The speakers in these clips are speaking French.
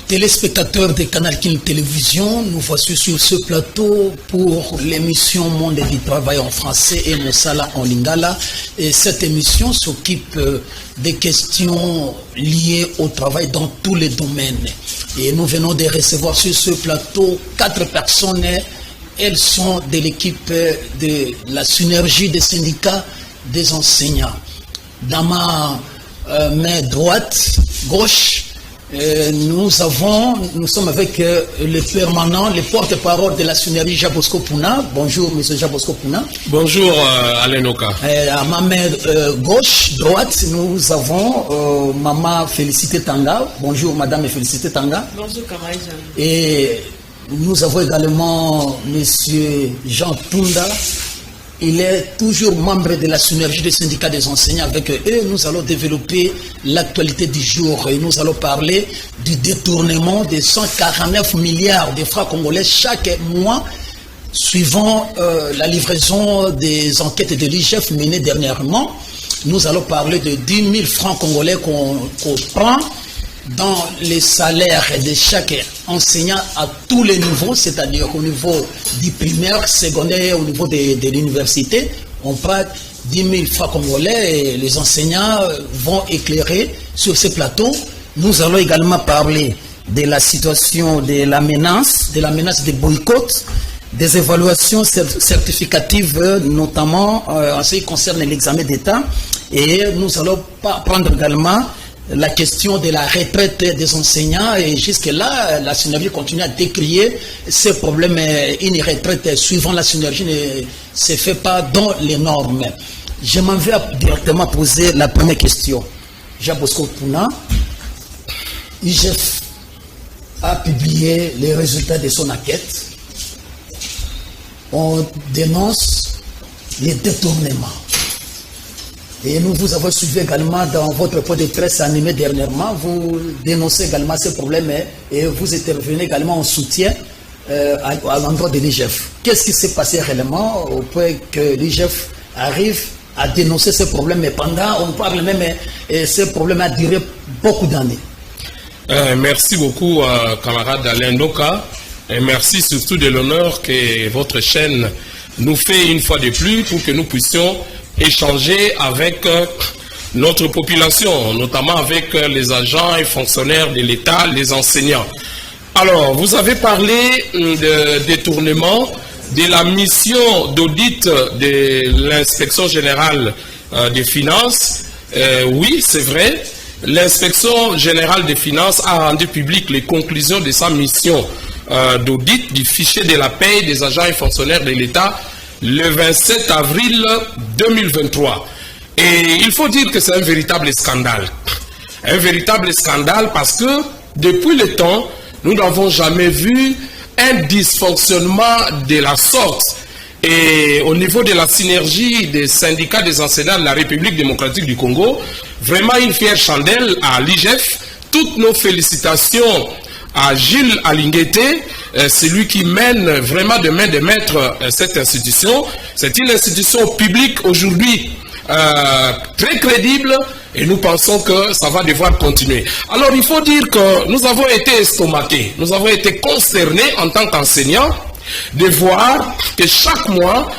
Téléspectateurs de Canal King Télévision, nous voici sur ce plateau pour l'émission Monde du Travail en français et Mosala en lingala. Et cette émission s'occupe des questions liées au travail dans tous les domaines. Et nous venons de recevoir sur ce plateau 4 personnes. Elles sont de l'équipe de la synergie des syndicats des enseignants. Dans ma main droite, gauche, nous sommes avec le permanent, le porte-parole de la synergie Jabosco Puna. Bonjour, M. Jabosco Puna. Bonjour, Alain Oka. À ma main droite, nous avons Maman Félicité Tanga. Bonjour, Madame Félicité Tanga. Bonjour, Kamaï. Et nous avons également M. Jean Tunda. Il est toujours membre de la synergie des syndicats des enseignants. Avec eux, nous allons développer l'actualité du jour et nous allons parler du détournement de 149 milliards de francs congolais chaque mois, suivant la livraison des enquêtes de l'IGF menées dernièrement. Nous allons parler de 10 000 francs congolais qu'on prend dans les salaires de chaque enseignant à tous les niveaux, c'est-à-dire au niveau du primaire, secondaire, au niveau de l'université. On prend 10 000 francs congolais et les enseignants vont éclairer sur ces plateaux. Nous allons également parler de la situation de la menace des boycotts, des évaluations certificatives, notamment en ce qui concerne l'examen d'État. Et nous allons prendre également la question de la retraite des enseignants, et jusque-là, la synergie continue à décrier ces problèmes. Une retraite suivant la synergie ne se fait pas dans les normes. Je m'en vais directement poser la première question. Jabosco Puna, IGF a publié les résultats de son enquête. On dénonce les détournements. Et nous vous avons suivi également dans votre point de presse animé dernièrement. Vous dénoncez également ces problèmes et vous intervenez également en soutien à l'endroit de l'IGF. Qu'est-ce qui s'est passé réellement au point que l'IGF arrive à dénoncer ces problèmes? Et pendant, on parle même, et ces problèmes a duré beaucoup d'années. Merci beaucoup, camarade Alain Doka. Et merci surtout de l'honneur que votre chaîne nous fait une fois de plus pour que nous puissions échanger avec notre population, notamment avec les agents et fonctionnaires de l'État, les enseignants. Alors, vous avez parlé de détournement de la mission d'audit de l'inspection générale des finances. Oui, c'est vrai, l'inspection générale des finances a rendu public les conclusions de sa mission d'audit du fichier de la paie des agents et fonctionnaires de l'État le 27 avril 2023. Et il faut dire que c'est un véritable scandale. Un véritable scandale parce que depuis le temps, nous n'avons jamais vu un dysfonctionnement de la sorte. Et au niveau de la synergie des syndicats des enseignants de la République démocratique du Congo, vraiment une fière chandelle à l'IGF. Toutes nos félicitations à Gilles Alingueté, celui qui mène vraiment de main de maître cette institution. C'est une institution publique aujourd'hui très crédible et nous pensons que ça va devoir continuer. Alors il faut dire que nous avons été estomaqués, nous avons été consternés en tant qu'enseignants de voir que chaque mois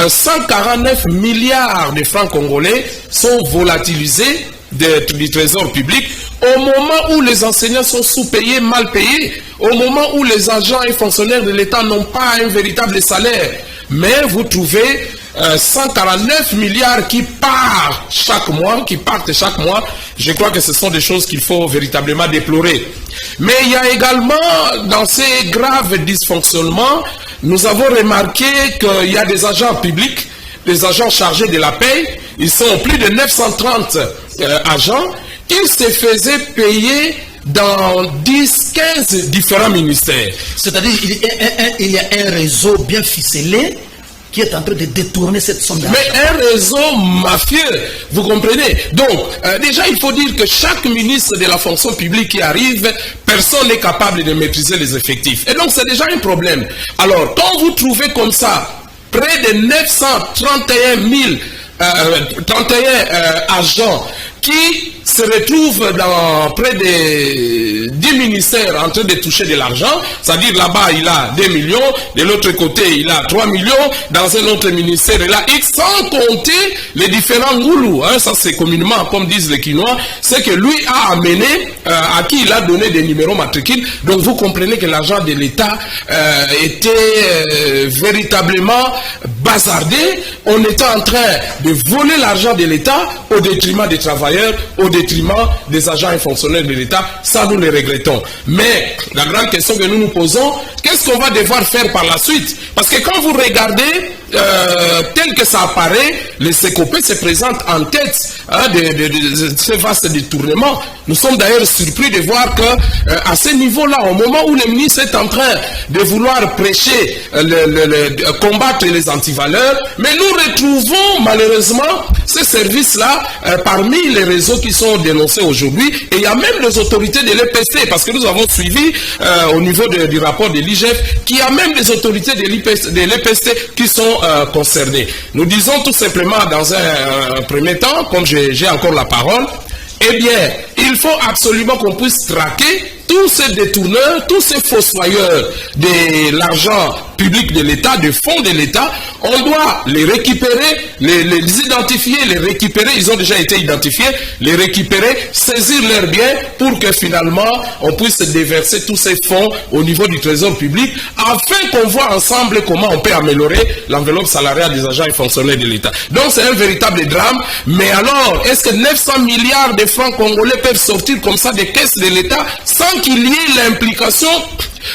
149 milliards de francs congolais sont volatilisés du trésor public au moment où les enseignants sont sous-payés, mal payés, au moment où les agents et fonctionnaires de l'État n'ont pas un véritable salaire. Mais vous trouvez 149 milliards qui partent chaque mois. Je crois que ce sont des choses qu'il faut véritablement déplorer. Mais il y a également, dans ces graves dysfonctionnements, nous avons remarqué qu'il y a des agents publics, des agents chargés de la paie. Ils sont plus de 930 agents. Ils se faisaient payer dans 10-15 différents ministères. C'est-à-dire qu'il y a un réseau bien ficelé qui est en train de détourner cette somme d'argent. Mais un réseau mafieux, vous comprenez? Donc, déjà, il faut dire que chaque ministre de la fonction publique qui arrive, personne n'est capable de maîtriser les effectifs. Et donc, c'est déjà un problème. Alors, quand vous trouvez comme ça près de 931 000 agents qui se retrouve dans près de 10 ministères en train de toucher de l'argent, c'est-à-dire là-bas il a 2 millions, de l'autre côté il a 3 millions, dans un autre ministère il a X, sans compter les différents goulous, hein, ça c'est communément, comme disent les Quinois, c'est que lui a amené, à qui il a donné des numéros matricules, donc vous comprenez que l'argent de l'État était véritablement bazardé, on était en train de voler l'argent de l'État au détriment des travailleurs, au détriment des agents et fonctionnaires de l'État, ça nous le regrettons. Mais la grande question que nous nous posons, qu'est-ce qu'on va devoir faire par la suite? Parce que quand vous regardez tel que ça apparaît, le CECOPE se présente en tête de ce vaste détournement. Nous sommes d'ailleurs surpris de voir que à ce niveau-là, au moment où le ministre est en train de vouloir prêcher, combattre les antivaleurs, mais nous retrouvons malheureusement ces services-là parmi les réseaux qui sont dénoncés aujourd'hui, et il y a même les autorités de l'EPST, parce que nous avons suivi au niveau du rapport de l'IGF, qu'il y a même des autorités de l'EPST qui sont concernés. Nous disons tout simplement dans un premier temps, comme j'ai encore la parole, eh bien, il faut absolument qu'on puisse traquer tous ces détourneurs, tous ces fossoyeurs de l'argent public de l'État, des fonds de l'État. On doit les récupérer, les identifier, les récupérer, ils ont déjà été identifiés, les récupérer, saisir leurs biens pour que finalement on puisse déverser tous ces fonds au niveau du trésor public afin qu'on voit ensemble comment on peut améliorer l'enveloppe salariale des agents et fonctionnaires de l'État. Donc c'est un véritable drame, mais alors est-ce que 900 milliards de francs congolais peuvent sortir comme ça des caisses de l'État sans qu'il y ait l'implication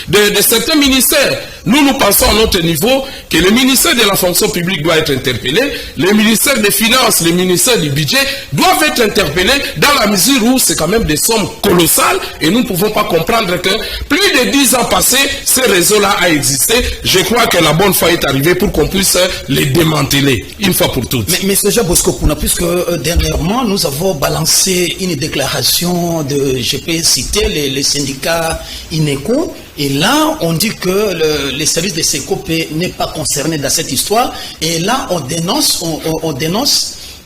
de certains ministères? Nous pensons à notre niveau que le ministère de la fonction publique doit être interpellé, le ministère des Finances, le ministère du Budget doivent être interpellés dans la mesure où c'est quand même des sommes colossales et nous ne pouvons pas comprendre que plus de 10 ans passés, ce réseau-là a existé. Je crois que la bonne fois est arrivée pour qu'on puisse les démanteler une fois pour toutes. Mais Jean Bosco Pouna, puisque dernièrement nous avons balancé une déclaration de, je peux citer, les syndicats INECO, et là on dit que les services de CECOPE n'est pas concerné dans cette histoire, et là on dénonce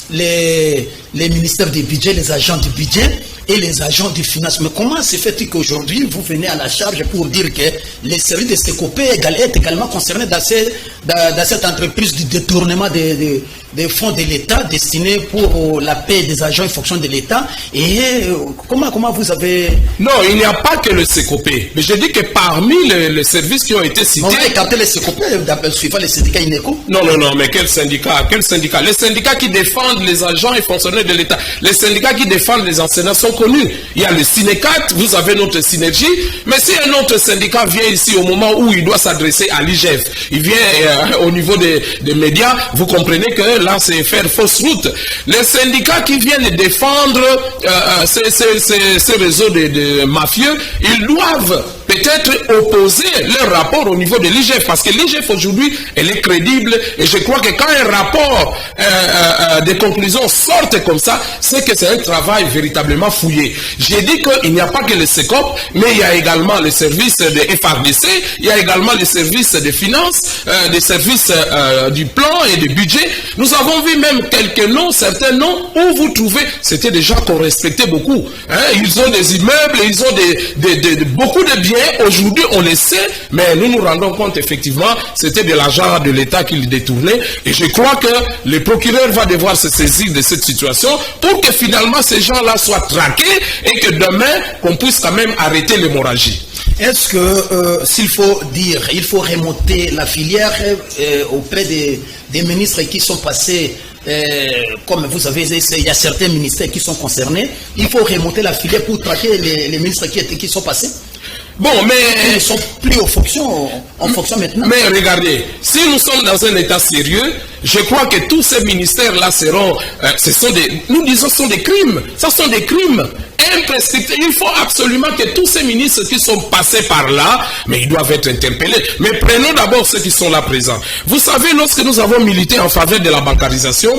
les ministères du budget, les agents du budget et les agents du finance. Mais comment se fait-il qu'aujourd'hui vous venez à la charge pour dire que les services de CECOPE est également concernés dans cette entreprise du détournement des fonds de l'État destinés pour la paix des agents et fonctions de l'État? Et comment vous avez... Non, il n'y a pas que le CECOPE. Mais je dis que parmi les services qui ont été cités... On va écarter les CECOPE suivant les syndicats INECO? Non, mais quel syndicat? Les syndicats qui défendent les agents et fonctionnaires de l'État. Les syndicats qui défendent les enseignants sont connus. Il y a le Synécat, vous avez notre synergie, mais si un autre syndicat vient ici au moment où il doit s'adresser à l'IGF, il vient au niveau des médias, vous comprenez que là c'est faire fausse route. Les syndicats qui viennent défendre ces réseaux de mafieux, ils doivent peut-être opposer leur rapport au niveau de l'IGF, parce que l'IGF aujourd'hui, elle est crédible, et je crois que quand un rapport de conclusion sorte comme ça, c'est que c'est un travail véritablement fouillé. J'ai dit qu'il n'y a pas que le CECOP, mais il y a également les services de FRDC, il y a également les services de finances, des services du plan et du budget. Nous avons vu même quelques noms, certains noms, où vous trouvez, c'était des gens qu'on respectait beaucoup. Hein? Ils ont des immeubles, ils ont beaucoup de biens. Aujourd'hui, on le sait, mais nous nous rendons compte, effectivement, c'était de l'argent de l'État qu'ils détournaient. Et je crois que le procureur va devoir se saisir de cette situation pour que finalement ces gens-là soient traqués et que demain, qu'on puisse quand même arrêter l'hémorragie. Est-ce que, s'il faut dire, il faut remonter la filière auprès des ministres qui sont passés, comme vous avez dit, il y a certains ministères qui sont concernés, il faut remonter la filière pour traquer les ministres qui sont passés? Bon, mais... Ils ne sont plus en fonction maintenant. Mais regardez, si nous sommes dans un état sérieux, je crois que tous ces ministères-là seront... nous disons ce sont des crimes. Ça sont des crimes imprescriptibles. Il faut absolument que tous ces ministres qui sont passés par là, mais ils doivent être interpellés. Mais prenons d'abord ceux qui sont là présents. Vous savez, lorsque nous avons milité en faveur de la bancarisation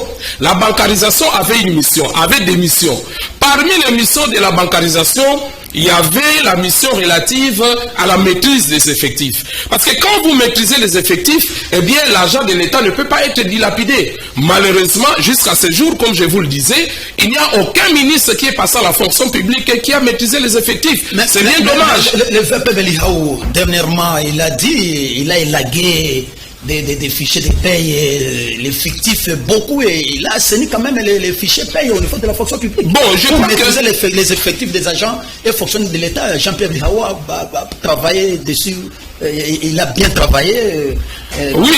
avait une mission, avait des missions. Parmi les missions de la bancarisation, il y avait la mission relative arrive à la maîtrise des effectifs. Parce que quand vous maîtrisez les effectifs, eh bien, l'argent de l'État ne peut pas être dilapidé. Malheureusement, jusqu'à ce jour, comme je vous le disais, il n'y a aucun ministre qui est passé à la fonction publique et qui a maîtrisé les effectifs. C'est bien dommage. Le VP Belihaou, dernièrement, il a dit, il a élagué des fichiers de paye, l'effectif beaucoup, et il a assaini quand même les fichiers paye au niveau de la fonction publique. Bon, je crois que les effectifs des agents et fonctionnaires de l'État, Jean-Pierre Belihaou a travaillé dessus, il a bien travaillé. Oui,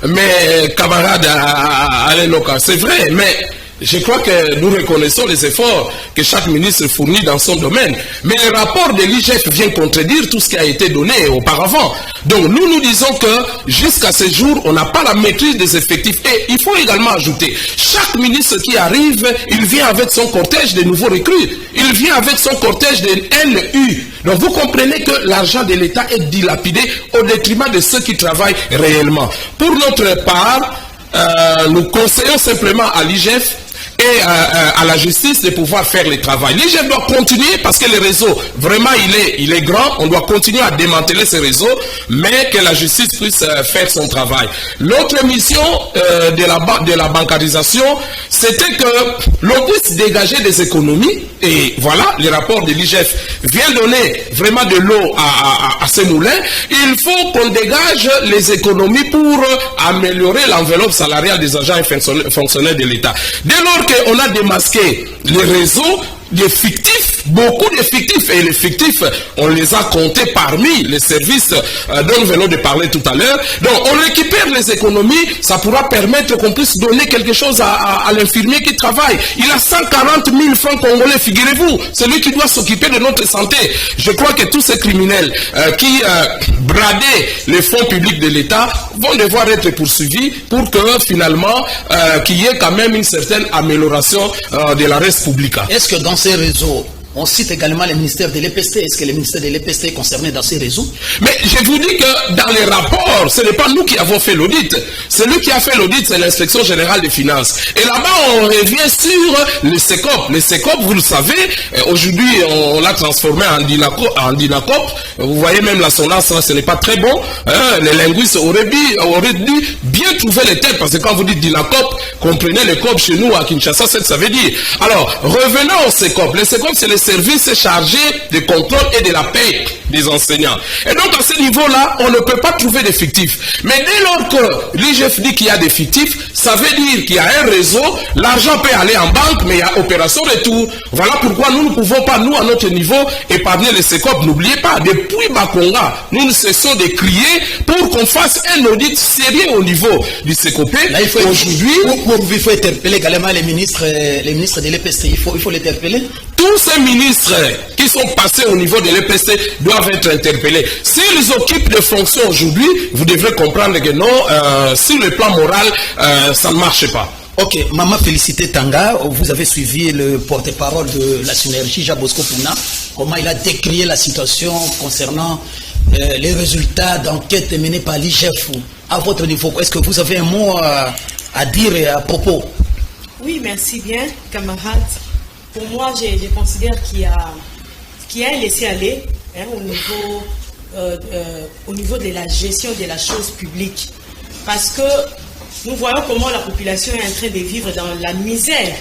mais camarade Alain Loka, c'est vrai, mais je crois que nous reconnaissons les efforts que chaque ministre fournit dans son domaine. Mais le rapport de l'IGF vient contredire tout ce qui a été donné auparavant. Donc nous disons que jusqu'à ce jour, on n'a pas la maîtrise des effectifs. Et il faut également ajouter, chaque ministre qui arrive, il vient avec son cortège de nouveaux recrues. Il vient avec son cortège de NU. Donc vous comprenez que l'argent de l'État est dilapidé au détriment de ceux qui travaillent réellement. Pour notre part, nous conseillons simplement à l'IGF et à la justice de pouvoir faire le travail. L'IGF doit continuer parce que le réseau, vraiment, il est grand. On doit continuer à démanteler ce réseau, mais que la justice puisse faire son travail. L'autre mission de la bancarisation, c'était que l'on puisse dégager des économies. Et voilà, le rapport de l'IGF vient donner vraiment de l'eau à ces moulins. Il faut qu'on dégage les économies pour améliorer l'enveloppe salariale des agents et fonctionnaires de l'État. Dès lors qu'on a démasqué les réseaux des fictifs, beaucoup de fictifs, et les fictifs, on les a comptés parmi les services dont nous venons de parler tout à l'heure. Donc on récupère les économies, ça pourra permettre qu'on puisse donner quelque chose à l'infirmier qui travaille. Il a 140 000 francs congolais, figurez-vous, c'est lui qui doit s'occuper de notre santé. Je crois que tous ces criminels qui bradaient les fonds publics de l'État vont devoir être poursuivis pour que finalement qu'il y ait quand même une certaine amélioration de la res publica. Est-ce que dans ces réseaux, on cite également le ministère de l'EPST? Est-ce que le ministère de l'EPST est concerné dans ces réseaux? Mais je vous dis que dans les rapports, ce n'est pas nous qui avons fait l'audit. Celui qui a fait l'audit, c'est l'inspection générale des finances. Et là-bas, on revient sur le SECOP. Le SECOP, vous le savez, aujourd'hui, on l'a transformé en DINACOP. Vous voyez même la sonance, ce n'est pas très bon. Les linguistes auraient dû bien trouver les termes, parce que quand vous dites DINACOP, comprenez le COP chez nous à Kinshasa, ça veut dire. Alors, revenons au SECOP. Le SECOP, c'est le service chargé de contrôle et de la paie des enseignants. Et donc, à ce niveau-là, on ne peut pas trouver des fictifs. Mais dès lors que l'IGF dit qu'il y a des fictifs, ça veut dire qu'il y a un réseau, l'argent peut aller en banque, mais il y a opération retour. Voilà pourquoi nous ne pouvons pas, nous, à notre niveau, épargner les SECOP. N'oubliez pas, depuis Bakonga, nous ne cessons de crier pour qu'on fasse un audit sérieux au niveau du SECOP. Aujourd'hui, il faut interpeller également les ministres de l'EPST. Il faut les interpeller. Tous ces ministres qui sont passés au niveau de l'EPST doivent être interpellés. S'ils occupent des fonctions aujourd'hui, vous devrez comprendre que non, sur le plan moral, ça ne marche pas. Ok, Maman Félicité Tanga, vous avez suivi le porte-parole de la synergie, Jabosco Puna, comment il a décrié la situation concernant les résultats d'enquête menée par l'IGF. À votre niveau, est-ce que vous avez un mot à dire et à propos? Oui, merci bien, camarades. Pour moi, je considère qu'il y a un laisser-aller au niveau de la gestion de la chose publique. Parce que nous voyons comment la population est en train de vivre dans la misère.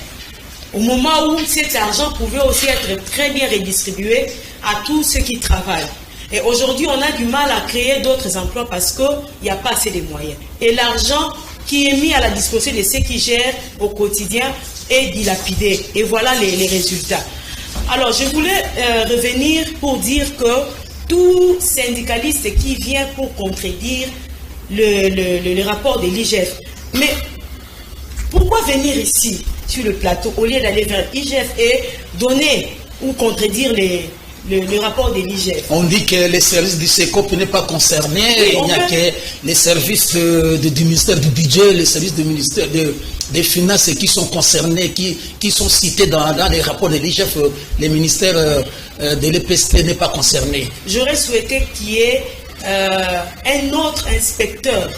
Au moment où cet argent pouvait aussi être très bien redistribué à tous ceux qui travaillent. Et aujourd'hui, on a du mal à créer d'autres emplois parce qu'il n'y a pas assez de moyens. Et l'argent qui est mis à la disposition de ceux qui gèrent au quotidien est dilapidé. Et voilà les résultats. Alors, je voulais revenir pour dire que tout syndicaliste qui vient pour contredire le rapport de l'IGF, mais pourquoi venir ici, sur le plateau, au lieu d'aller vers l'IGF et donner ou contredire le rapport de l'IGF? On dit que les services du SECOP n'est pas concerné, il n'y a que les services du ministère du budget, les services du ministère des finances qui sont concernés, qui sont cités dans les rapports de l'IGF. Les ministères de l'EPST n'est pas concerné. J'aurais souhaité qu'il y ait un autre inspecteur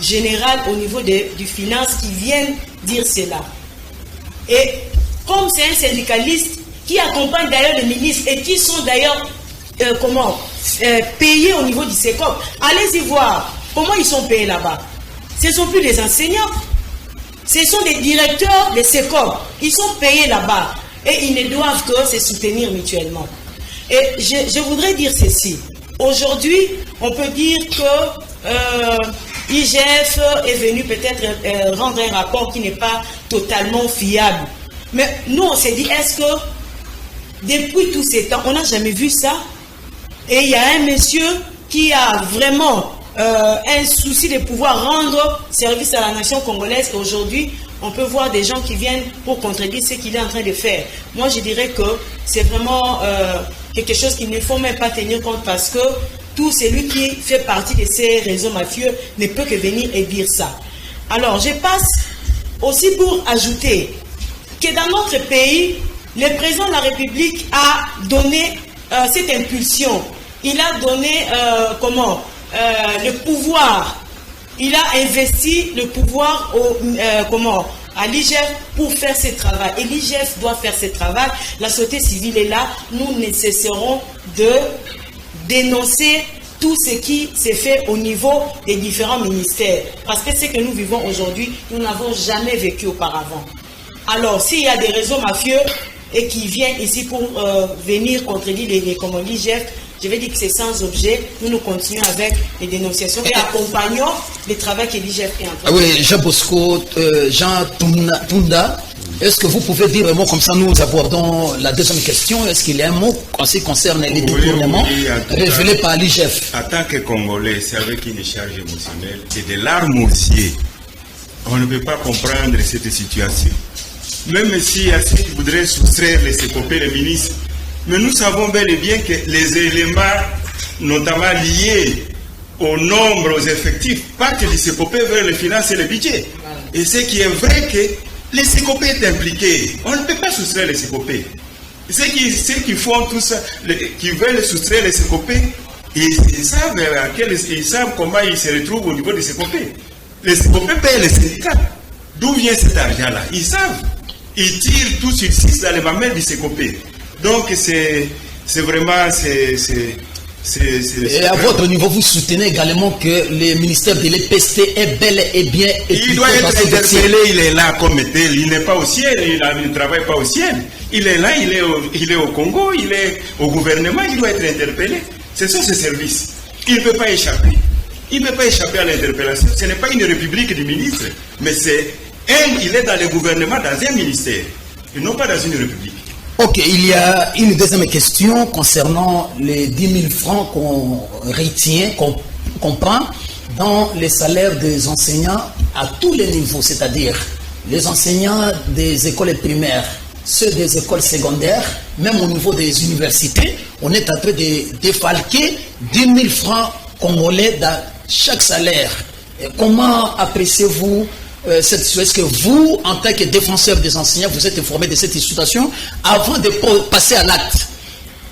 général au niveau du finance qui vienne dire cela. Et comme c'est un syndicaliste qui accompagne d'ailleurs les ministres et qui sont d'ailleurs payés au niveau du CECOP. Allez-y voir comment ils sont payés là-bas. Ce ne sont plus des enseignants, ce sont des directeurs des CECOP. Ils sont payés là-bas et ils ne doivent que se soutenir mutuellement. Et je voudrais dire ceci. Aujourd'hui, on peut dire que l'IGF est venu peut-être rendre un rapport qui n'est pas totalement fiable. Mais nous, on s'est dit, est-ce que depuis tous ces temps, on n'a jamais vu ça? Et il y a un monsieur qui a vraiment un souci de pouvoir rendre service à la nation congolaise. Et aujourd'hui, on peut voir des gens qui viennent pour contredire ce qu'il est en train de faire. Moi, je dirais que c'est vraiment quelque chose qu'il ne faut même pas tenir compte parce que tout celui qui fait partie de ces réseaux mafieux ne peut que venir et dire ça. Alors, je passe aussi pour ajouter que dans notre pays, le président de la République a donné cette impulsion. Il a donné le pouvoir. Il a investi le pouvoir à l'IGF pour faire ce travail. Et l'IGF doit faire ce travail. La société civile est là. Nous ne cesserons de dénoncer tout ce qui s'est fait au niveau des différents ministères. Parce que ce que nous vivons aujourd'hui, nous n'avons jamais vécu auparavant. Alors, s'il y a des réseaux mafieux et qui viennent ici pour venir contredire l'IGF, je vais dire que c'est sans objet. Nous continuons avec les dénonciations et accompagnons le travail que l'IGF est en train de faire. Oui, Jean Bosco, Jean Tunda, est-ce que vous pouvez dire un mot comme ça? Nous abordons la deuxième question. Est-ce qu'il y a un mot en ce qui concerne les détournements révélés par l'IGF? En tant que Congolais, c'est avec une charge émotionnelle et des larmes aux yeux. On ne peut pas comprendre cette situation. Même s'il y a ceux qui voudraient soustraire les CECOP, les ministres, mais nous savons bel et bien que les éléments, notamment liés au nombre, aux effectifs, pas que les CECOP veulent les finances et le budget. Et ce qui est vrai que les CECOP est impliqué. On ne peut pas soustraire les CECOP. Ceux qui font tout ça, qui veulent soustraire les CECOP, ils savent comment ils se retrouvent au niveau des CECOP. Les CECOP payent les syndicats. D'où vient cet argent-là? Ils savent. Ils tirent tout sur 6 dans les mamelles du CECOP. Donc c'est vraiment... Et à votre niveau, vous soutenez également que le ministère de l'EPST est bel et bien... Il doit être interpellé, il est là comme tel, il n'est pas au ciel, il ne travaille pas au ciel. Il est là, il est au Congo, il est au gouvernement, il doit être interpellé. C'est ça ce service. Il ne peut pas échapper. Il ne peut pas échapper à l'interpellation. Ce n'est pas une république du ministre, mais il est dans le gouvernement, dans un ministère, et non pas dans une république. Ok, il y a une deuxième question concernant les 10 000 francs qu'on retient, qu'on prend dans les salaires des enseignants à tous les niveaux, c'est-à-dire les enseignants des écoles primaires, ceux des écoles secondaires, même au niveau des universités. On est en train de défalquer 10 000 francs congolais dans chaque salaire. Et comment appréciez-vous cette situation? Est-ce que vous, en tant que défenseur des enseignants, vous êtes informé de cette situation avant de passer à l'acte,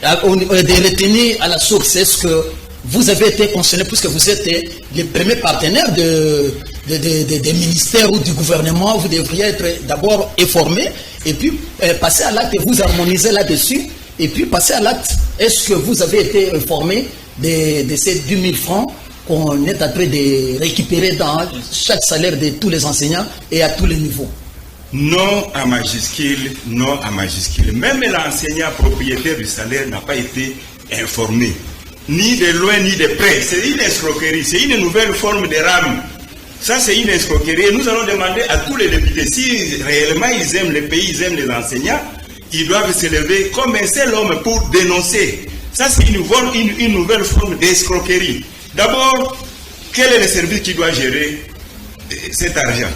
de retenir à la source? Est-ce que vous avez été concerné, puisque vous êtes les premiers partenaires des ministères ou du gouvernement? Vous devriez être d'abord informé et puis passer à l'acte et vous harmoniser là-dessus et puis passer à l'acte. Est-ce que vous avez été informé de ces 10 000 francs qu'on est en train de récupérer dans chaque salaire de tous les enseignants et à tous les niveaux? Non à majuscule, non à majuscule. Même l'enseignant propriétaire du salaire n'a pas été informé, ni de loin ni de près. C'est une escroquerie, c'est une nouvelle forme de rame. Ça, c'est une escroquerie. Et nous allons demander à tous les députés, si réellement ils aiment le pays, ils aiment les enseignants, ils doivent se lever comme un seul homme pour dénoncer. Ça, c'est une nouvelle forme d'escroquerie. D'abord, quel est le service qui doit gérer cet argent?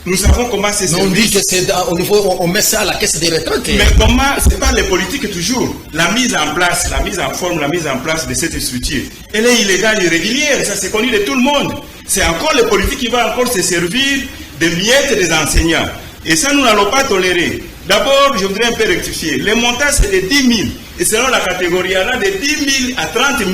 Nous savons comment c'est. On dit que c'est au niveau, on met ça à la caisse des retraites. Mais comment? C'est pas les politiques toujours. La mise en place, la mise en forme, la mise en place de cette structure, elle est illégale, irrégulière. Ça, c'est connu de tout le monde. C'est encore les politiques qui vont encore se servir des miettes des enseignants. Et ça, nous n'allons pas tolérer. D'abord, je voudrais un peu rectifier. Les montants, c'est de 10 000. Et selon la catégorie, il y en a de 10 000 à 30 000.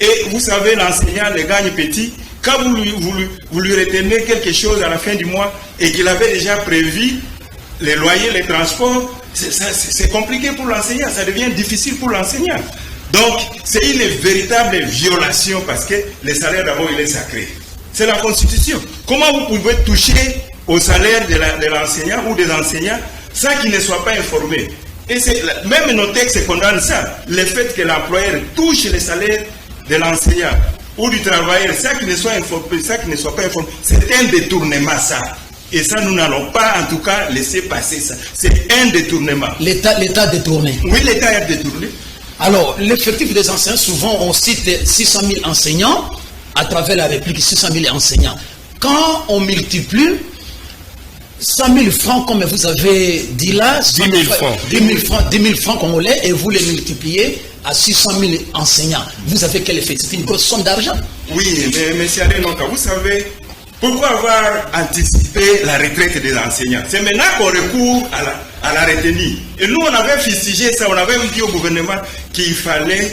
Et vous savez, l'enseignant les gagne petit. Quand vous lui retenez quelque chose à la fin du mois et qu'il avait déjà prévu les loyers, les transports, c'est compliqué pour l'enseignant, ça devient difficile pour l'enseignant. Donc, c'est une véritable violation parce que le salaire d'abord, il est sacré. C'est la Constitution. Comment vous pouvez toucher au salaire de l'enseignant ou des enseignants sans qu'ils ne soient pas informés? Et même nos textes condamnent ça. Le fait que l'employeur touche le salaire de l'enseignant ou du travailleur sans qu'il ne soit informé, c'est un détournement, ça. Et ça, nous n'allons pas, en tout cas, laisser passer ça. C'est un détournement. L'État détourné. Oui, l'État est détourné. Alors, l'effectif des enseignants, souvent, on cite 600 000 enseignants à travers la République, 600 000 enseignants. Quand on multiplie 100 000 francs, comme vous avez dit là, 10 000 francs congolais, et vous les multipliez à 600 000 enseignants. Vous avez quel effet? C'est une grosse somme d'argent. Oui, mais M. Alenonka, vous savez, pourquoi avoir anticipé la retraite des enseignants? C'est maintenant qu'on recourt à la retenue. Et nous, on avait fustigé ça, on avait dit au gouvernement qu'il fallait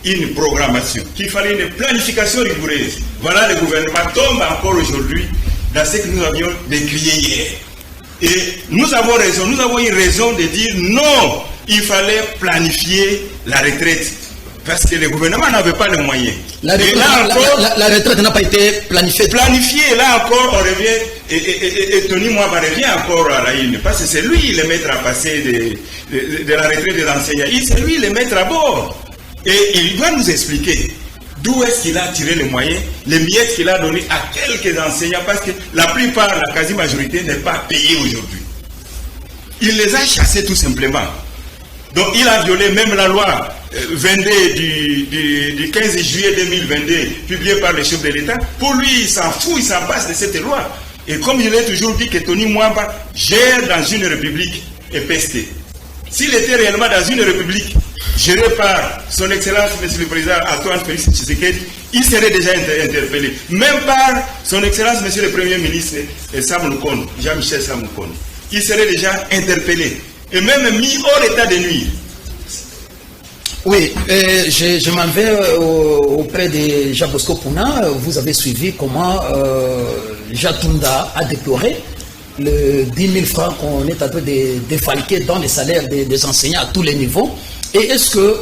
une programmation, qu'il fallait une planification rigoureuse. Voilà, le gouvernement tombe encore aujourd'hui dans ce que nous avions décrié hier. Et nous avons raison, nous avons eu raison de dire non, il fallait planifier la retraite. Parce que le gouvernement n'avait pas les moyens. La retraite n'a pas été planifiée. Planifiée, là encore, on revient, et Tony Mwaba revient encore à la une. Parce que c'est lui le maître à passer de la retraite des enseignants. C'est lui le maître à bord. Et il va nous expliquer d'où est-ce qu'il a tiré les moyens, les miettes qu'il a donné à quelques enseignants, parce que la plupart, la quasi-majorité n'est pas payée aujourd'hui. Il les a chassés tout simplement. Donc il a violé même la loi 22 du 15 juillet 2022, publiée par le chef de l'État. Pour lui, il s'en fout, il s'en passe de cette loi. Et comme je l'ai toujours dit, que Tony Mwaba gère dans une république épaissée. S'il était réellement dans une république gérée par son Excellence, Monsieur le Président Antoine Félix Tshisekedi, il serait déjà interpellé. Même par son Excellence, Monsieur le Premier ministre Sam Lukonde, Jean-Michel Sam Lukonde. Il serait déjà interpellé et même mis hors état de nuire. Oui, je m'en vais auprès de Jean Bosco Pouna. Vous avez suivi comment Jatunda a déploré le 10 000 francs qu'on est en train de défalquer dans les salaires des enseignants à tous les niveaux. Et est-ce que,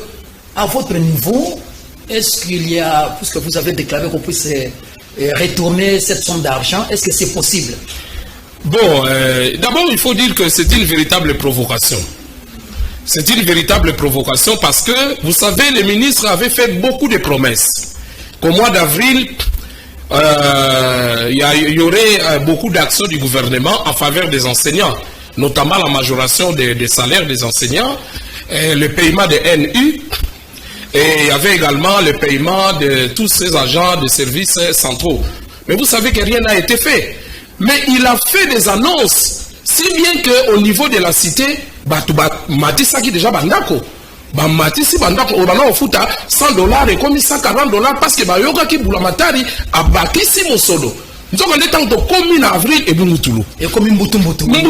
à votre niveau, est-ce qu'il y a, puisque vous avez déclaré qu'on puisse retourner cette somme d'argent, est-ce que c'est possible? Bon, d'abord, il faut dire que c'est une véritable provocation. C'est une véritable provocation parce que, vous savez, les ministres avaient fait beaucoup de promesses. Qu'au mois d'avril, il y aurait beaucoup d'actions du gouvernement en faveur des enseignants, notamment la majoration des salaires des enseignants, le paiement des NU, et il y avait également le paiement de tous ces agents de services centraux. Mais vous savez que rien n'a été fait. Mais il a fait des annonces, si bien qu'au niveau de la cité, Matisaki déjà bandako. Matisi bandako, on fout à $100 et comme $140 parce que Bayoga qui boulamatari a bakisi mosolo. Nous avons des temps de commune avril et Boumoutulu. Et comme Mboutou. Et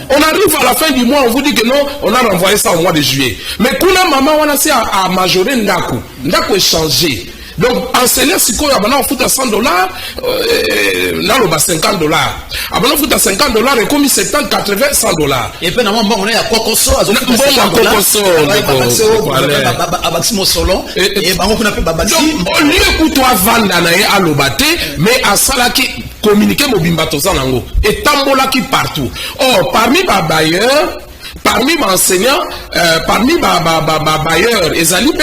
on arrive à la fin du mois, on vous dit que non, on a renvoyé ça au mois de juillet. Mais pour la maman, on a essayé à majorer Ndako. Ndako est changé. Donc, enseignant, si on fout à $100, là, on a $50. Après, on fout à $50 et comme 70, 80, $100. Et puis, on est à Kokoso, à Kokoso, et on a fait Babati. Donc, au lieu que toi vendre à l'obate, mais à ça qui communiquer Mobimbato Zanango, et tambola qui partout. Or, parmi les bailleurs, parmi les enseignants, parmi les bailleurs, les alliés,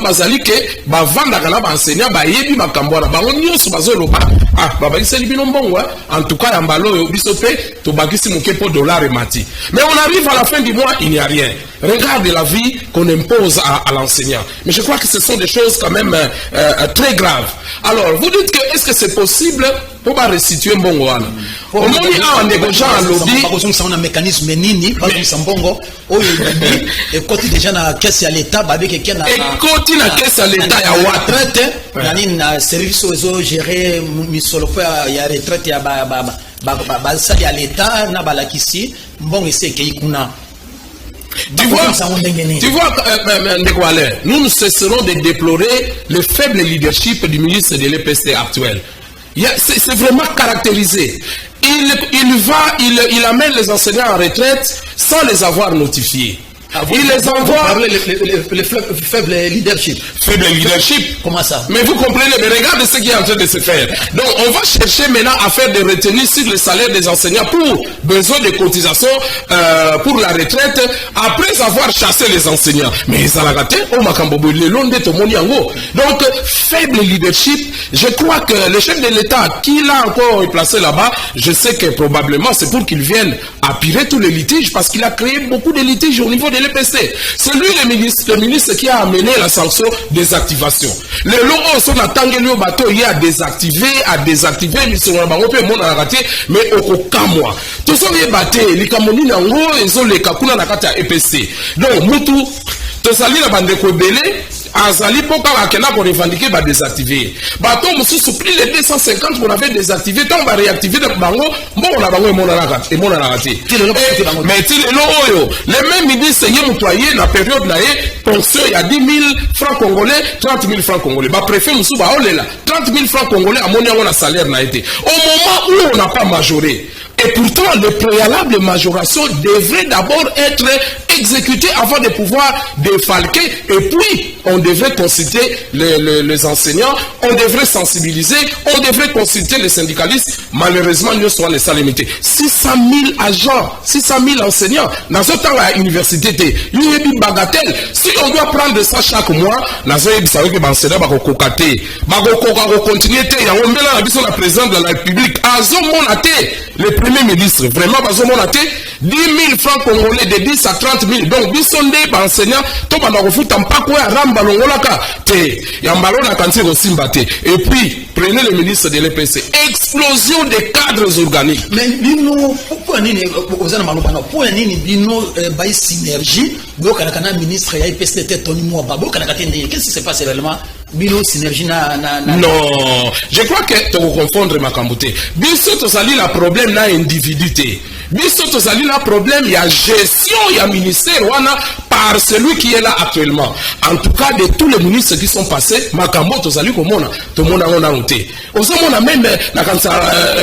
bazali ke ba vanda kana ba enseignant ba yebi makambo na bango nyonso bazoloba ah ba bakiseli bino mbongo en tout cas yambalo yo bisope to bakisi mokepo dollar et mati. Mais on arrive à la fin du mois, il n'y a rien. Regarde la vie qu'on impose à l'enseignant. Mais je crois que ce sont des choses quand même très graves. Alors, vous dites que est-ce que c'est possible pour pas restituer mbongo wana? Au moins en négociant à lobby, on a un mécanisme nini pas comme sambongo au et côté déjà na caisse à l'état ba avec quelqu'un et côté na caisse à l'état ya retraite nani na service aux gérer misolo ya retraite ya ba ça ya l'état na balakisi mbongo c'est que kuna. Tu vois, nous ne cesserons de déplorer le faible leadership du ministre de l'EPST actuel. C'est vraiment caractérisé. Il amène les enseignants en retraite sans les avoir notifiés. Il les envoie. Vous parlez le faible leadership. Faible leadership. Comment ça? Mais vous comprenez, mais regardez ce qui est en train de se faire. Donc, on va chercher maintenant à faire des retenues sur le salaire des enseignants pour besoin de cotisations pour la retraite après avoir chassé les enseignants. Mais ça l'a raté. Donc, faible leadership. Je crois que le chef de l'État, qui l'a encore placé là-bas, je sais que probablement c'est pour qu'il vienne appuyer tous les litiges parce qu'il a créé beaucoup de litiges au niveau de l'EPC. C'est lui le ministre qui a amené la sanction des activations. Les lots sont attendus au bateau, il y a désactivé, mais c'est mais au Kamwa. Tout ça est battu, les Kamoni Nango, ils ont les Kakuna Nakata EPC. Donc, Moutou, tout ça, il a bandé Kobele. Azali poka wakena pour revendiquer va désactiver. Bateau mususu plus les 250 qu'on avait désactivé, tant on va réactiver de bango, bon on a bango et mon raté. Mais ti le oyo, les mêmes ministres y employé la période là pension il y a 10 000 francs congolais, 30 000 francs congolais. Ba préfet musu ba olela, 30 000 francs congolais à mon salaire n'a été. Au moment où on n'a pas majoré. Et pourtant, le préalable majoration devrait d'abord être exécuté avant de pouvoir défalquer. Et puis, on devrait consulter les enseignants, on devrait sensibiliser, on devrait consulter les syndicalistes. Malheureusement, nous sommes les salles limitées. 600 000 agents, 600 000 enseignants. Dans ce temps, à l'université, il y a une bagatelle. Si on doit prendre ça chaque mois, nous savons que l'enseignant va cocater. Va continuer. Il y a un président de la République. Le premier ministre, vraiment, 10 000 francs congolais de 10 à 30 000. Donc, bisonde, enseignant, tout le monde a pas quoi, ramba, longolaka, et puis, prenez le ministre de l'EPC. Explosion des cadres organiques. Mais, pourquoi synergie, ministre qu'est-ce qui se passe réellement? Synergie non, je crois que tu vas confondre ma cambouté. Biso to sali la problème na individuité. Biso to sali la problème il y a gestion, il y a ministère wana par celui qui est là actuellement. En tout cas de tous les ministres qui sont passés, makambo to sali komona, to mona ona noté. Osomona même na kansa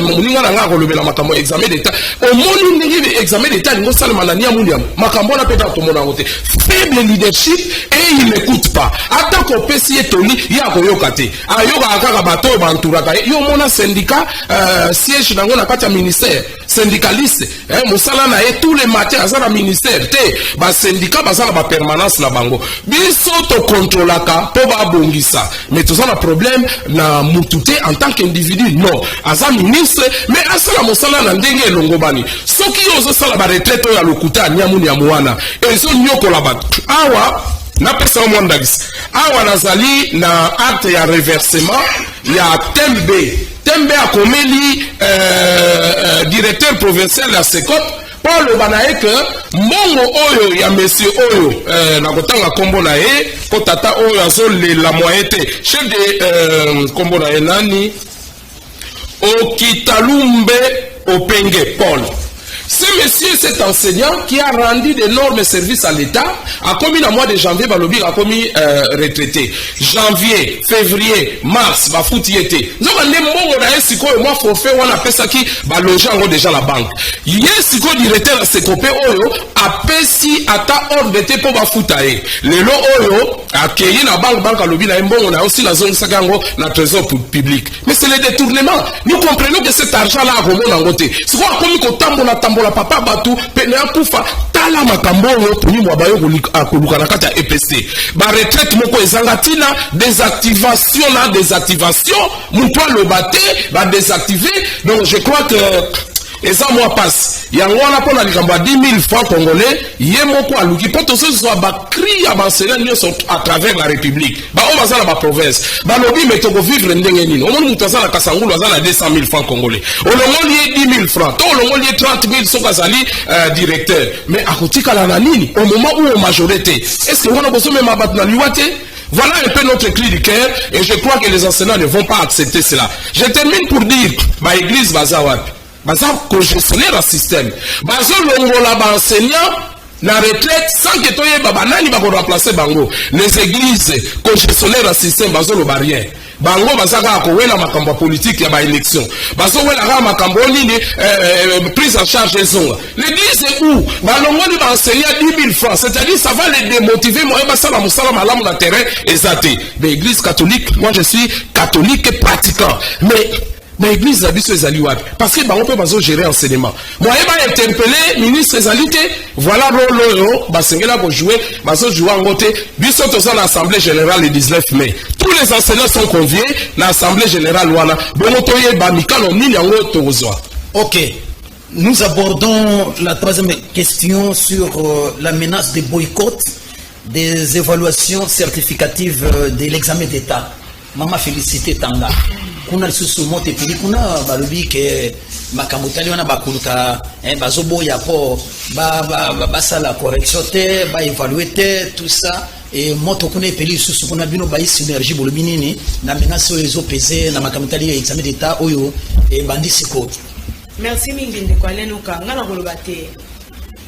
moninga na ngako lobela makambo examen d'état. Au moni ningi examen d'état ngo salama na nia munyam. Makambo na peta to mona noté. Faible leadership et il n'écoute pas. Attends qu'on pesi etoli ya koyokate. Ayoka akaka bato banturaka. Yo mona syndicat siège nango na kati ya ministère. Syndicaliste, mosala na tous les matins azala ministère te ba syndicat bazala ba permanence na bango. Biso to contrôlaka po ba bongisa. Mais tout ça le problème na mutute en tant qu'individu non. Aza ministre mais asala mosala na ndenge longobani. Soki ozo sala ba retraite ya lokuta nyamuni ya mwana. Ezo nyoko la bat. Awa na pesa au monde d'agis. Awa nazali na acte ya reversement ya Tembe a commis directeur provincial de la SECOP pour le banaïque mongo oyo ya monsieur oyo na kotanga kombo na e ko tata oyo azole la moyete chef de kombo na nani Okitalumbe Openge Paul. Ce monsieur, cet enseignant qui a rendu d'énormes services à l'État, a commis le mois de janvier, Balobi a commis retraité. Janvier, février, mars, Bafouti était. Nous avons des mots, on a un siko, et moi, forfait, on a fait ça qui va loger en haut déjà la banque. Il y a un siko directeur à Sekopé, Oyo, a pesi, ata hors de té pour Bafoutae. Les lots Oyo, a créé la banque à Lobi, on a aussi la zone Sagango, la trésor public. Mais c'est le détournement. Nous comprenons que cet argent-là a remonté en côté. C'est quoi, comme il tambo la papa batu pena kufa tala makambo yo tuni mwabayo akoluka na kata EPC ba retraite moko ezangatina désactivation muto le baté va désactiver. Donc je crois que et ça moi passe yango na pona likamba 10 000 francs congolais yemoko aluki poto ce soit ba cri avancer nyonso à travers la république ba on va la province ba lobi metoko vivre ndenge nini on mutaza na kasangulu azala 200 000 francs congolais on le lié 10 000 francs to le lié 30 000 sokazali directeur mais akotika la na nini au moment où on majorité est-ce que on a besoin même abattre na liwate. Voilà un peu notre cri du cœur et je crois que les enseignants ne vont pas accepter cela. Je termine pour dire ma église bazawat baza congestionner le système. Bazo longola ba enseignant na retraite sans que toye baba nani ba ko remplacer bango. Les églises congestionner le système bazo lo barrière. bango bazaka ko wela makambo politique ya ba élection bazo wela ka makambo nini prise en charge des ongs l'église est où balongoli ba enseigner 10 000 francs, c'est-à-dire ça va les démotiver moi ba sala musala malamu na terrain exaté. Mais église catholique, moi je suis catholique et pratiquant, mais l'église abiso ezali wapi parce que bango pe bazo gérer enseignement moi ba interpeller ministre ezalité voilà rôle yo basengela ko jouer bazo jouer en côté biso toza na assemblée générale le 19 mai tous les enseignants sont conviés na assemblée générale wana bongo toye ba mikalo nini yango tozwa. OK, nous abordons la troisième question sur la menace de boycott des évaluations certificatives de l'examen d'état. Mama Félicité Tanga kuna lisusu mote pili kuna balobi ke makambo tali wana bakuluka bazoboya po basala correction te ba évaluer te tout ça et moto kuna pili lisusu kuna bino ba synergie bolobi nini na menace oyo peser na makambo tali examen d'état oyo e bandisi ko. Merci Minginde Kwalenuka ngana kolobate.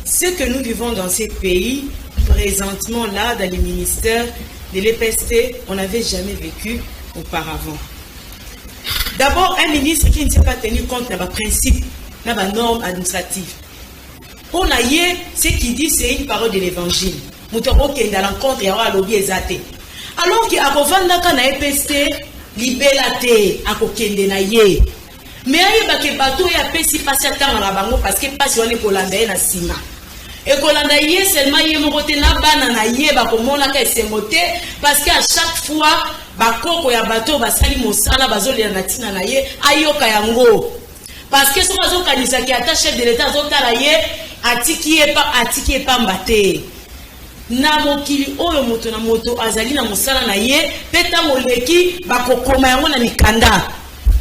Ce que nous vivons dans ces pays présentement là dans les ministères de l'EPST, on n'avait jamais vécu auparavant. D'abord, un ministre qui ne s'est pas tenu compte de nos principes, de nos normes administratives. Pour naïe, ce qu'il dit, c'est une parole de l'évangile. Moutoro qui est dans l'encontre et à lobby exaté. Alors qu'il y a un na EPST, libellate, à kokende naïe. Mais il y a un bateau qui a pesi passer à temps à la bango parce que pas si on est colandé na sima. Et colandé seulement il y a mon côté na banana yé ba komona ka esemote parce qu'à chaque fois bakoko ya bateau basali mosala bazoli na tina na ye ayoka yango parce que so bazo kanisa ki ata chef de l'état azotala ye atiki e pa mbate na mokili oyo moto na moto azali na mosala na ye peta moleki bakokoma yango na mikanda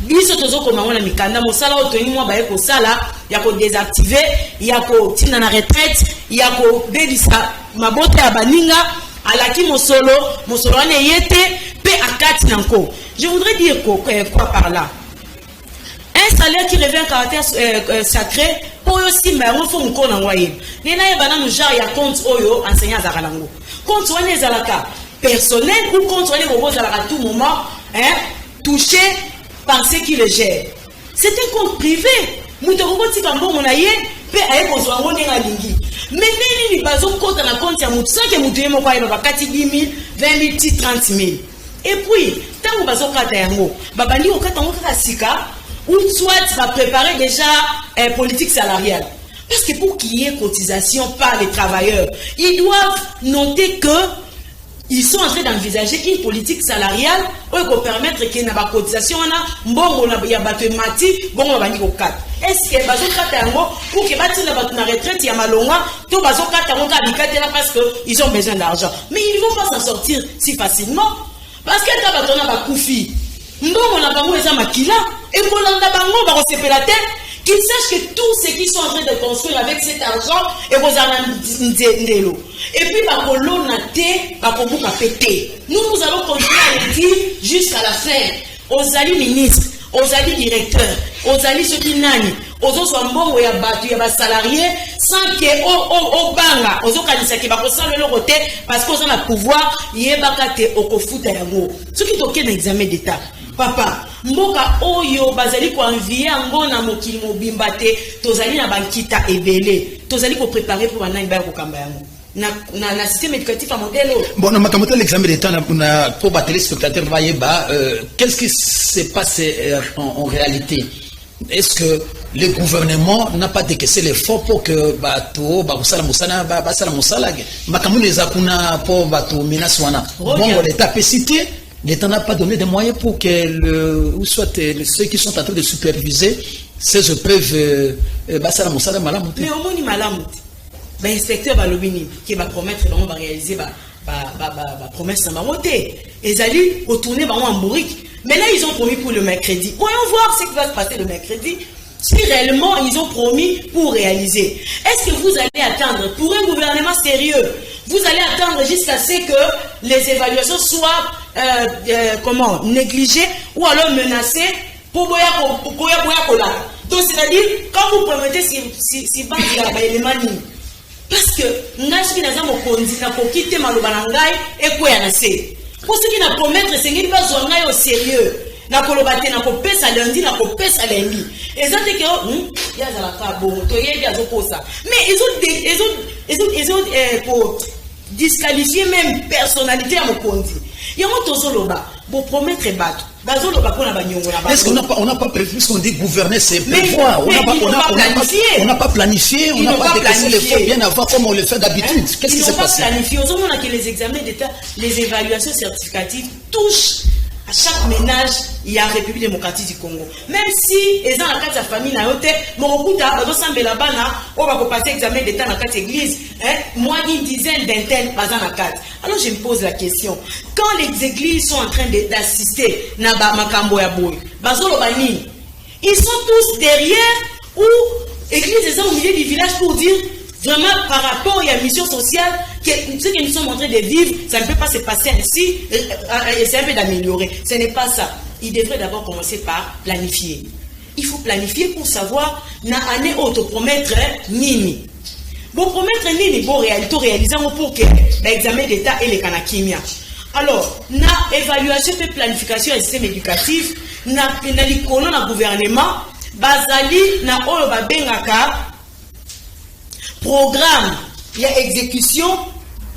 biso tozokoma yango na mikanda mosala oyo toni mwa baye kosala ya ko désactiver ya ko tina na retraite ya ko bebisa mabota ya baninga alaki mosolo wana yete pe akati nanko. Je voudrais dire quoi par là? Un salaire qui revient à caractère sacré pour aussi mais on faut encore n'envoyer. Nena yebana nous genre ya compte oyo enseignant zakalango. Compte wana ezalaka personnel ou compte wana bobo à tout moment touché par ceux qui le gèrent. C'est un compte privé. Moutoko tika mbongo na ye pe aye kozwa ngo ndenga lingi. Mais nini bazo kota na compte ya mutu sake mutu yemo kwa ino bakati 10 000, 20 000, 30 000. Et puis, tant que bazo kata yango, babandi okata ngo kaka sika ou soit va préparer déjà politique salariale. Parce que pour qu'il y ait cotisation par les travailleurs, ils doivent noter que ils sont en train d'envisager une politique salariale pour permettre qu'il y ait une cotisation bon ya mathématiques bon bandi ko kata. Est-ce que bazo kata yango pour que bati na retraite ya malonga to bazo kata yango ka bikatela parce que ils ont besoin d'argent. Mais ils ne vont pas s'en sortir si facilement parce que ta batona ba kufi. Ndongo na bango eza makila et kolanda bango ba kosepela te. Qu'ils sachent que tous ceux qui sont en train de construire avec cet argent et vos ndelo. Et puis, bakolo na te, bakobuka pété. Nous allons continuer à le dire jusqu'à la fin. Aux alliés ministres, aux alliés directeurs, aux alliés ceux qui nani, aux autres mbongo ya batu ya salariés, sans que au banga, aux autres kanisa qui bakosala le côté parce qu'on a le pouvoir, yebakate okofuta yango. Ce qui toke na examen d'état. Papa, mboka oyo bazali ko envier ngo na mokili mobimba te, tozali na bankita ebele, tozali ko préparer pour banani ba ko kamba yango. Na système éducatif à modèle. Bon, na makamota l'examen d'état na pour ba téléspectateurs va yeba qu'est-ce qui se passe en réalité? Est-ce que le gouvernement n'a pas décaissé l'effort pour que bato ba kusala musana ba sala musala makamune za kuna pour bato menace wana? Bon, l'état peut citer. L'État n'a pas donné des moyens pour que ceux qui sont en train de superviser ces épreuves basala musala malamu. Mais au moins ni malamu. Ben inspecteur balobini qui va promettre on va réaliser promesse na moté. Ils allaient retourner en bourrique. Mais là ils ont promis pour le mercredi. Voyons voir ce qui va se passer le mercredi. Si réellement ils ont promis pour réaliser. Est-ce que vous allez attendre pour un gouvernement sérieux? Vous allez attendre jusqu'à ce que les évaluations soient négligées ou alors menacées pour boya. Donc c'est-à-dire quand vous promettez si banque ya élément parce que ngashi naza mokonzi na kokite maloba na ngai ekwe ya nase Pour ce qui n'a promettre, c'est qu'il va jouer au sérieux. Na kolobate na kopesa lundi na kopesa lundi. Ezate que il y a la cabo, to y a ça. Mais ils ont pour disqualifier même personnalité à mon compte. Il y a un tozoloba pour promettre battre. Est-ce qu'on n'a pas prévu ce qu'on dit gouverner, c'est prévoir? On n'a pas planifié, on n'a pas décaissé les fonds bien avant comme on le fait d'habitude. Qu'est-ce qui s'est passé? Ils n'ont pas planifié. Au moment où les examens d'État, les évaluations certificatives touchent à chaque ménage, il y a la République démocratique du Congo. Même si ils ont la carte de famille, on va passer l'examen d'État dans la carte église, moins d'une dizaine d'internes pas dans la carte. Alors je me pose la question, quand les églises sont en train d'assister, ils sont tous derrière ou l'église est au milieu du village pour dire vraiment par rapport à la mission sociale, ce que nous sommes en train de vivre, ça ne peut pas se passer ainsi, c'est un peu d'améliorer. Ce n'est pas ça. Il devrait d'abord commencer par planifier. Il faut planifier pour savoir, na année autopromettre nini. Bon, promettre nini, bon, réaliser pour que l'examen d'État et les canakimia. Alors, na évaluation et planification du système éducatif, na l'icône na gouvernement, bazali na oloba bengaka, programme, il y a exécution,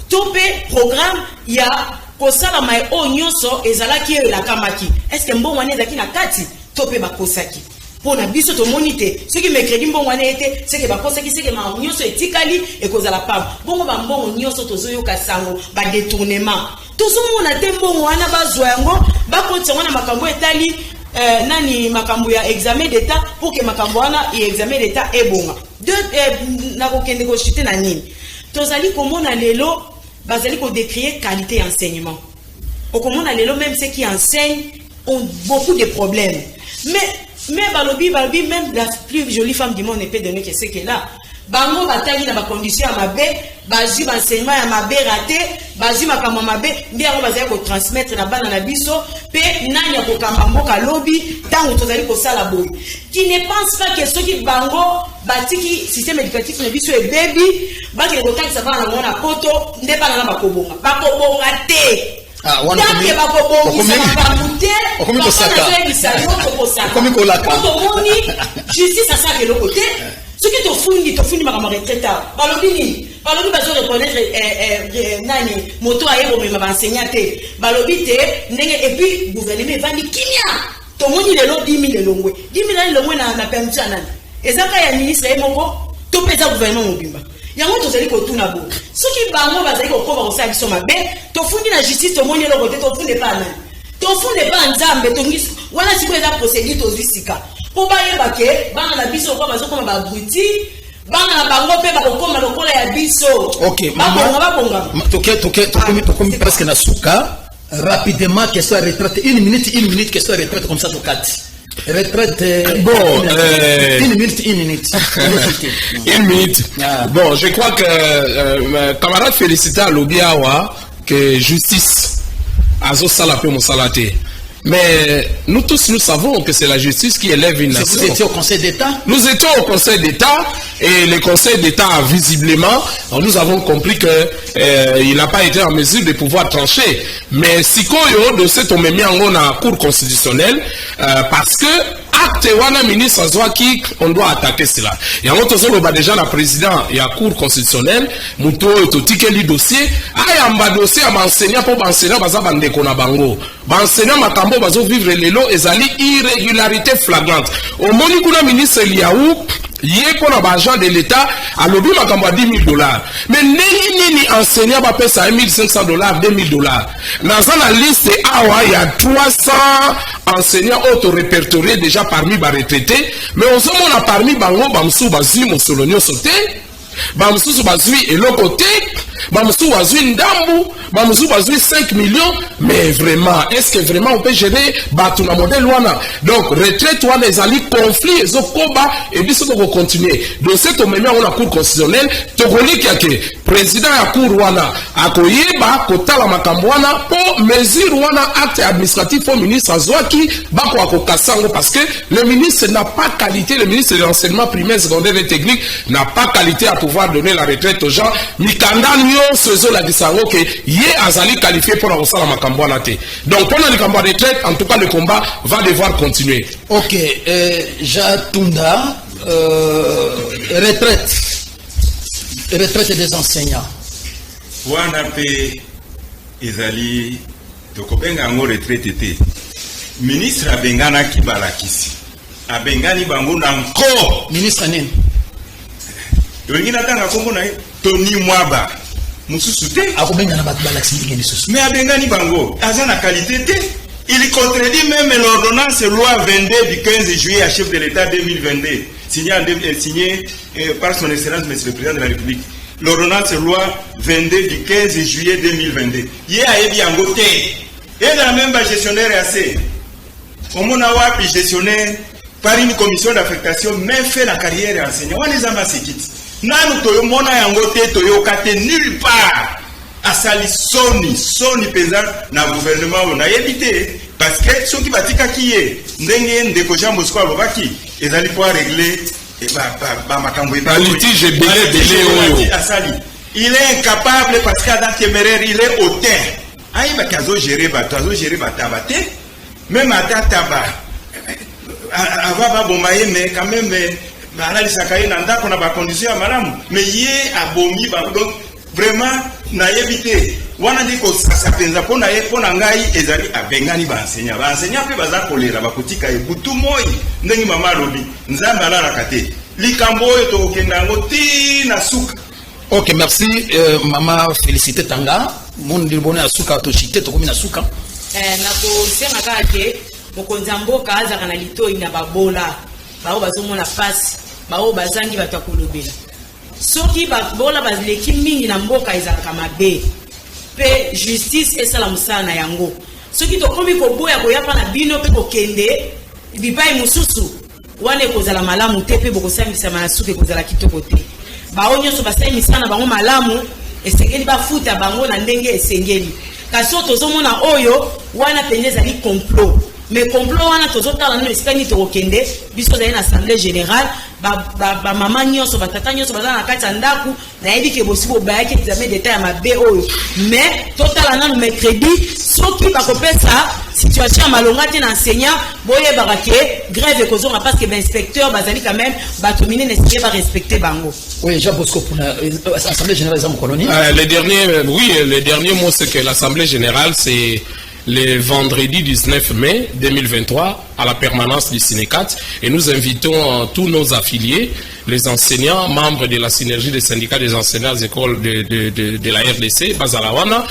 topé programme, il y a kosala mai onyoso ezalaki la kamaki. Est-ce que mbongo wane zaki na kati topé bakosaki? Pour na biso to monité, ce qui mercredi mbongo wane été, c'est que bakosaki, c'est que ma onyoso etikali et kozala pam. Bongo ba mbongo onyoso tozoyo kasango ba détournement. Tozo mona te mbongo wana bazwa yango, bakoti wana makambo etali nani makambo ya examen d'État pour que makambo wana et examen d'État est bon. Deux na kokende ko chiter na nini. Tozali komona lelo bazali ko décrier qualité enseignement. Au komona lelo même ceux qui enseignent ont beaucoup de problèmes. Mais balobi même la plus jolie femme du monde ne peut donner que ce qu'elle a. Bango batali na ba condition ya mabe, bazi enseignement ya mabe raté, bazi makambo mabe, ndiako bazali ko transmettre na bana na biso, pe nani ya ko kamamboka lobby, tango tozali ko sala boy. Qui ne pense pas que ceux qui bango batiki système éducatif na biso e baby, ba ke ko takisa bana na mona poto, nde bana na bakobonga. Bakobonga te. Ah, wana justice à ça que le côté. Ce qui te fournit ma retraite. Balobi bazo reconnaître nani moto aéro mais ma enseignante. Balobi te et puis gouvernement vandi kimia. To moni le lo 10 000 longwe. 10 000 longwe na permission nani. Ezaka ya ministre moko to pesa gouvernement mobimba. Yango tozali ko tuna bo. Ce qui bango bazali ko koba ko sa biso mabe, to fundi na justice to moni le côté to funde pas nani. To funde pas nzambe to ngisi wana siko eza procédure to zisika. Pour bailler que bana la biso kwa bazo koma ba bruti bana bango pe ba kokoma lokola ya biso. OK, maman. Tokomi presque na suka. Rapidement question à retraite, une minute question à retraite comme ça to 4. Retraite bon une minute. Une minute. Ah. Bon, je crois que camarade félicita Lobiawa que justice azo sala pe mosalate. Mais nous tous, nous savons que c'est la justice qui élève une nation. Vous étiez au Conseil d'État? Nous étions au Conseil d'État et le Conseil d'État a visiblement, nous avons compris qu'il n'a pas été en mesure de pouvoir trancher. Mais si de cette on met mis en la Cour constitutionnelle parce que acte wana ministre Azwaki, on doit attaquer cela. Et en autre déjà le président et la Cour constitutionnelle, Mouto et li dossier, ayamba dossier à m'enseignant pour m'enseigner baza bandeko na bango. M'enseignant makambo bazo vivre lelo ezali irrégularité flagrante. Au moni kuna ministre Liaou, yé pour l'agent de l'État, à l'objet makambo à $10,000. Mais nini enseignant va payer ça $1,500, $2,000. Dans la liste awa il y a 300 enseignants auto-répertoriés déjà parmi les retraités, mais on a parmi bango bamsou bazui mosolonio sauté, bamsou bazui et l'autre côté, bamsou bazui ndambu, bamsou bazui 5 millions, mais vraiment, est-ce que vraiment on peut gérer batuna modèle wana? Donc retraite wana les alliés conflits et okoba et puis ça doit continuer. Donc c'est au moment où la Cour constitutionnelle tokoni kiake président ya Cour wana akoyeba kotala makambo wana pour mesure wana acte administratif au ministre Azwaki bako akokasango parce que le ministre n'a pas qualité, le ministre de l'enseignement primaire, secondaire et technique n'a pas qualité à pouvoir donner la retraite aux gens. Mikanda nyo sezo la disango que yé azali qualifié pour la salle makambo naté. Donc pendant le combat de retraite, en tout cas le combat va devoir continuer. Ok, Jatunda, retraite des enseignants. Wana pe ezali tokobenga ngo retraite te. Ministre abengana kibalakisi. Abengani bango na nko. Ministre nini? Wengi natanga kombo na Tony Mwaba. Mususu te. Akobenga na balakisi ngeni susu. Mais abengani bango azana qualité te. Il contredit même l'ordonnance loi 22 du 15 juillet à chef de l'État 2022 signé par son excellence monsieur le président de la République. L'ordonnance loi 22 du 15 juillet 2022. Yé a ebi yango te. Et dans même gestionnaire assez. Au mona wapi gestionnaire par une commission d'affectation même fait la carrière enseignant. On les a massakit. Nanu toyo mona yango te toyo kate nulle part. Asali soni pesa na gouvernement on a évité parce que ceux qui batika qui est ndenge ndeko Jean Bosco alobaki ezali pour régler makambo ba litige belé asali il est incapable parce qu'à téméraire il est hautain aïe bakazo gérer batabate même atataba ava bombaye mais quand même balali sakaye na ndako na ba condition ya malamu mais yé abomi donc vraiment na évité wana ndiko sasa penza pona pona ngai ezali abengani ba enseignant pe baza kolera bakotika ebutu moi ndengi mama lobi nzamba ala kate likambo to okenda ngoti na suka. Ok, merci maman félicité Tanga mon dilbone asuka to chité to komi na suka na ko senga kake mokonza mboka azaka na litoi na babola bao bazomona pasi bao bazangi batakolobela soki babola bazileki mingi na mboka ezalaka mabe pe justice esala mosala na yango soki tokomi koboya koyapa na bino pe kokende bipai mosusu wana ekozala malamu te pe bokosambisama na suka ekozala kitoko te bao nyonso basali misala na bango malamu esengeli bafuta bango na ndenge esengeli kasi oyo tozomona oyo wana pende ezali complot mais complot wana tozotala nano esika nini tokokende biso ezali na assemblée générale bamama nyonso batata nyonso baza na kati ya ndaku nayebi ke bosi bobayaki examen d'état ya mabe oyo mais totala nano mercredi soki bakopesa situation ya malonga te na enseignant boyebaka ke grève ekozonga parce que bainspecteur bazali quand même bato minene esike barespecte bango. Oui, Jean Bosco pour l'Assemblée générale des hommes coloniaux. Le dernier mot c'est que l'Assemblée générale c'est le vendredi 19 mai 2023 à la permanence du Sénécat et nous invitons tous nos affiliés, les enseignants, membres de la synergie des syndicats des enseignants des écoles de la RDC, Bazalawana,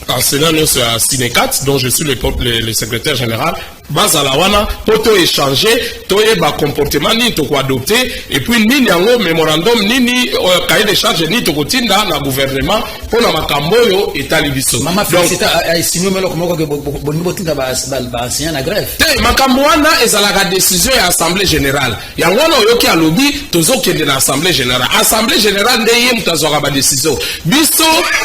enseignant à Sénécat, dont je suis le secrétaire général, Bazalawana, poto échanger, toye ba comportement ni to ko adopter et puis ni yango memorandum ni cahier de charge ni to kotinda na gouvernement pour na makambo yo etali biso. Mama félicité a signé melo komoko ke bonimo tinda ba enseignant na grève. Te makambo wana ezalaka décision ya assemblée générale. Yango wana yoki alobi tozokende na assemblée générale. Assemblée générale ndeye mutazwaka ba décision. Biso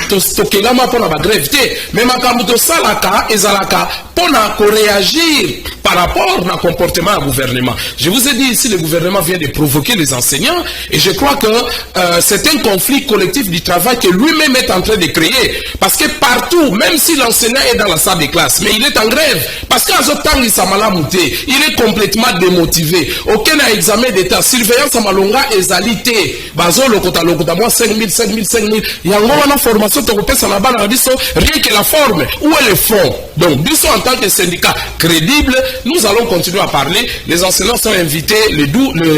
to kelama pour na ba grève te. Mais makambo to salaka ezalaka pour na ko réagir par rapport au comportement du gouvernement. Je vous ai dit ici, le gouvernement vient de provoquer les enseignants et je crois que c'est un conflit collectif du travail que lui-même est en train de créer. Parce que partout, même si l'enseignant est dans la salle de classe, mais il est en grève. Parce qu'à ce temps, il est complètement démotivé. Aucun examen d'état, surveillance à Malonga et Zalité. Bazo, lokota, moi 5 000. Il y a une formation, rien que la forme. Où est le fond? Donc, nous en tant que syndicat crédible, nous allons continuer à parler. Les enseignants sont invités le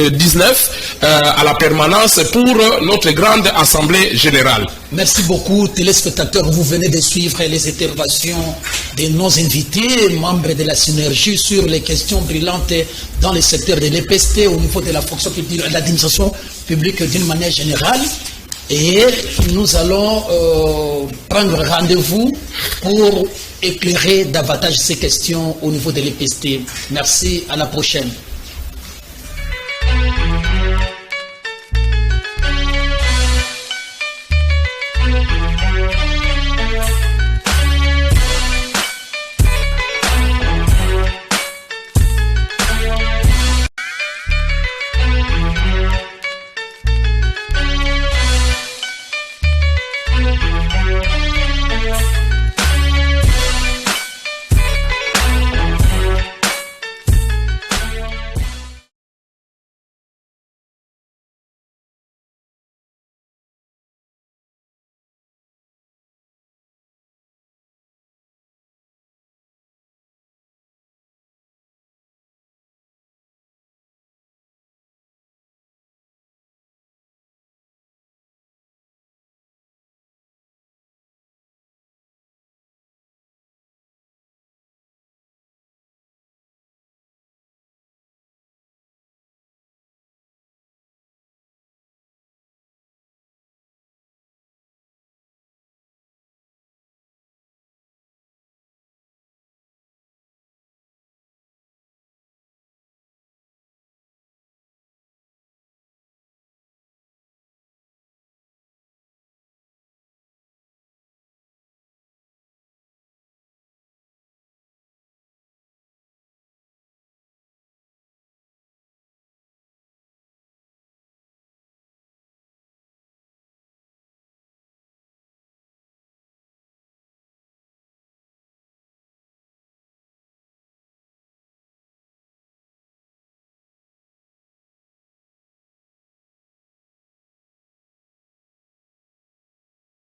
19 à la permanence pour notre grande assemblée générale. Merci beaucoup, téléspectateurs. Vous venez de suivre les interventions de nos invités, membres de la synergie, sur les questions brillantes dans le secteur de l'EPST au niveau de la fonction publique, de l'administration publique d'une manière générale. Et nous allons prendre rendez-vous pour éclairer davantage ces questions au niveau de l'EPST. Merci, à la prochaine.